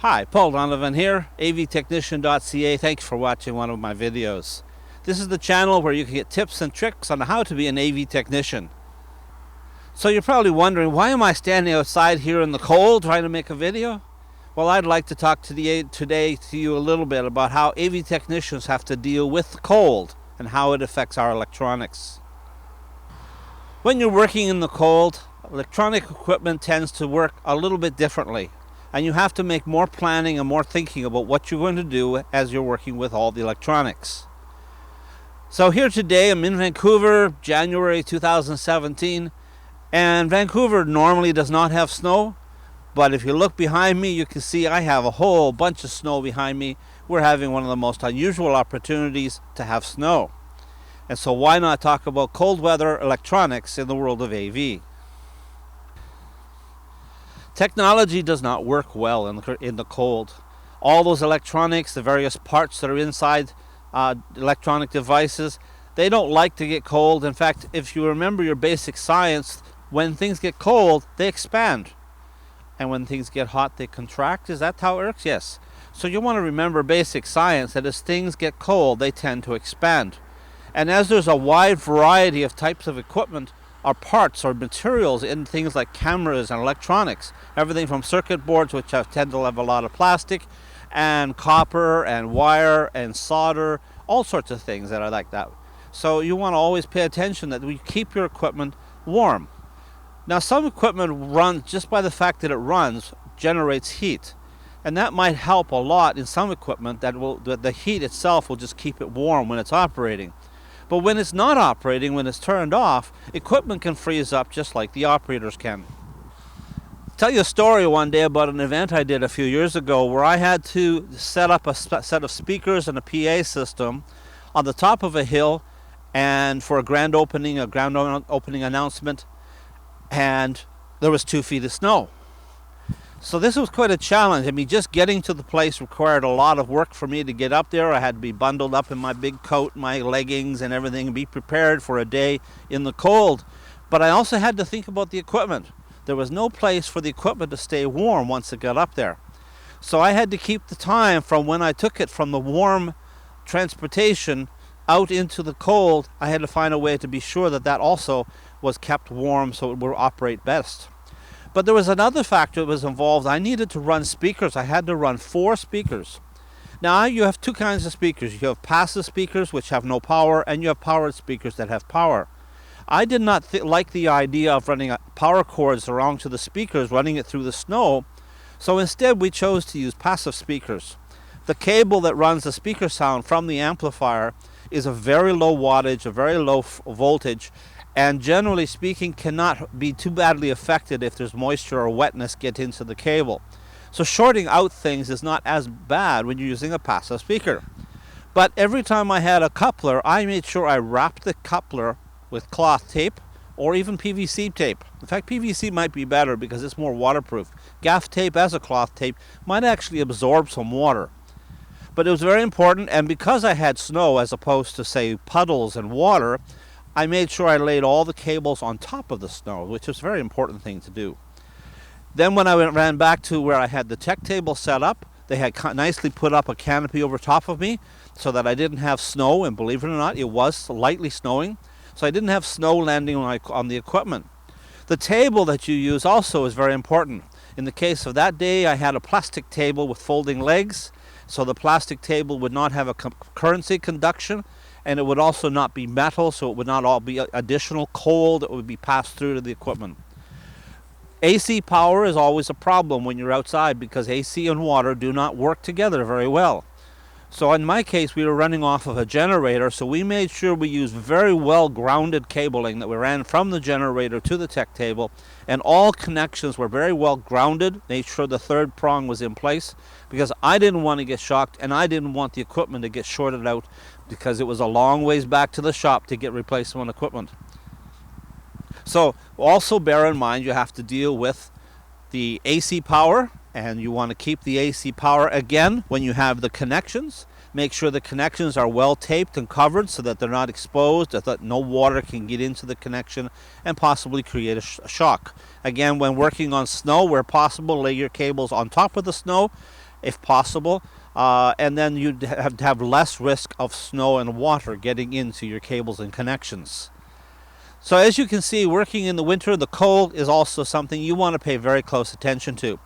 Hi, Paul Donovan here, avtechnician.ca. Thanks for watching one of my videos. This is the channel where you can get tips and tricks on how to be an AV technician. So you're probably wondering, why am I standing outside here in the cold trying to make a video? Well, I'd like to talk today to you a little bit about how AV technicians have to deal with the cold and how it affects our electronics. When you're working in the cold, electronic equipment tends to work a little bit differently. And you have to make more planning and more thinking about what you're going to do as you're working with all the electronics. So here today, I'm in Vancouver, January 2017, and Vancouver normally does not have snow, but if you look behind me, you can see I have a whole bunch of snow behind me. We're having one of the most unusual opportunities to have snow. And so why not talk about cold weather electronics in the world of AV? Technology does not work well in the cold. All those electronics, the various parts that are inside electronic devices, they don't like to get cold. In fact, if you remember your basic science, when things get cold, they expand. And when things get hot, they contract. Is that how it works? Yes. So you want to remember basic science, that as things get cold, they tend to expand. And as there's a wide variety of types of equipment, or parts or materials in things like cameras and electronics, everything from circuit boards, which tend to have a lot of plastic, and copper and wire and solder, all sorts of things that are like that. So you want to always pay attention that we keep your equipment warm. Now, some equipment runs, just by the fact that it runs, generates heat, and that might help a lot in some equipment. The heat itself will just keep it warm when it's operating. But when it's not operating, when it's turned off, equipment can freeze up just like the operators can. I'll tell you a story one day about an event I did a few years ago where I had to set up a set of speakers and a PA system on the top of a hill, and for a grand opening announcement, and there was 2 feet of snow. So this was quite a challenge. I mean, just getting to the place required a lot of work for me to get up there. I had to be bundled up in my big coat, my leggings and everything, and be prepared for a day in the cold. But I also had to think about the equipment. There was no place for the equipment to stay warm once it got up there. So I had to keep the time from when I took it from the warm transportation out into the cold. I had to find a way to be sure that that also was kept warm so it would operate best. But there was another factor that was involved. I needed to run speakers. I had to run 4 speakers. Now, you have 2 kinds of speakers. You have passive speakers, which have no power, and you have powered speakers that have power. I did not like the idea of running power cords around to the speakers, running it through the snow, so instead we chose to use passive speakers. The cable that runs the speaker sound from the amplifier is a very low wattage, a very low voltage, and generally speaking cannot be too badly affected if there's moisture or wetness get into the cable. So shorting out things is not as bad when you're using a passive speaker. But every time I had a coupler, I made sure I wrapped the coupler with cloth tape or even PVC tape. In fact, PVC might be better because it's more waterproof. Gaff tape as a cloth tape might actually absorb some water. But it was very important, and because I had snow as opposed to, say, puddles and water, I made sure I laid all the cables on top of the snow, which is a very important thing to do. Then when I ran back to where I had the tech table set up, they had nicely put up a canopy over top of me so that I didn't have snow, and believe it or not, it was lightly snowing, so I didn't have snow landing on the equipment. The table that you use also is very important. In the case of that day, I had a plastic table with folding legs, so the plastic table would not have a currency conduction, and it would also not be metal, so it would not all be additional cold that would be passed through to the equipment. AC power is always a problem when you're outside because AC and water do not work together very well. So in my case, we were running off of a generator, so we made sure we used very well grounded cabling that we ran from the generator to the tech table, and all connections were very well grounded, made sure the 3rd prong was in place, because I didn't want to get shocked and I didn't want the equipment to get shorted out because it was a long ways back to the shop to get replacement equipment. So also bear in mind you have to deal with the AC power, and you want to keep the AC power again when you have the connections. Make sure the connections are well taped and covered so that they're not exposed, that no water can get into the connection and possibly create a shock. Again, when working on snow, where possible, lay your cables on top of the snow if possible, and then you'd have to have less risk of snow and water getting into your cables and connections. So as you can see, working in the winter, the cold is also something you want to pay very close attention to.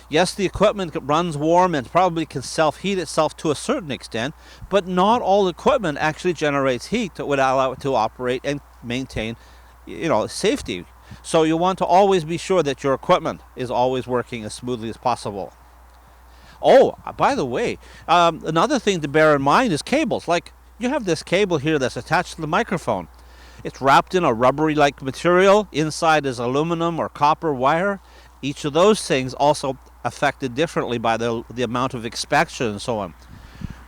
Yes, the equipment runs warm and probably can self-heat itself to a certain extent, but not all equipment actually generates heat that would allow it to operate and maintain, safety. So you want to always be sure that your equipment is always working as smoothly as possible. Oh, by the way, another thing to bear in mind is cables. Like, you have this cable here that's attached to the microphone. It's wrapped in a rubbery-like material. Inside is aluminum or copper wire. Each of those things also affected differently by the amount of inspection and so on.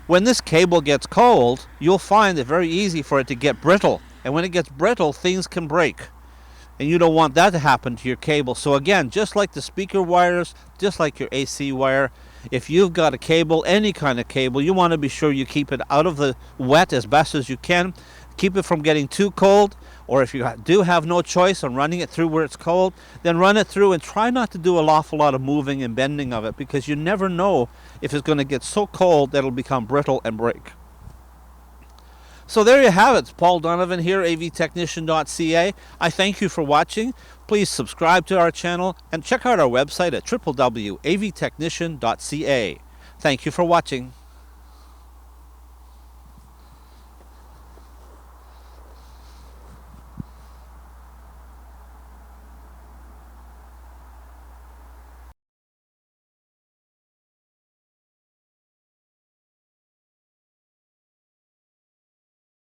When this cable gets cold, you'll find it very easy for it to get brittle. And when it gets brittle, things can break. And you don't want that to happen to your cable. So again, just like the speaker wires, just like your AC wire, if you've got a cable, any kind of cable, you want to be sure you keep it out of the wet as best as you can. Keep it from getting too cold, or if you do have no choice on running it through where it's cold, then run it through and try not to do an awful lot of moving and bending of it, because you never know if it's going to get so cold that it'll become brittle and break. So there you have it. Paul Donovan here, avtechnician.ca. I thank you for watching. Please subscribe to our channel and check out our website at www.avtechnician.ca. Thank you for watching.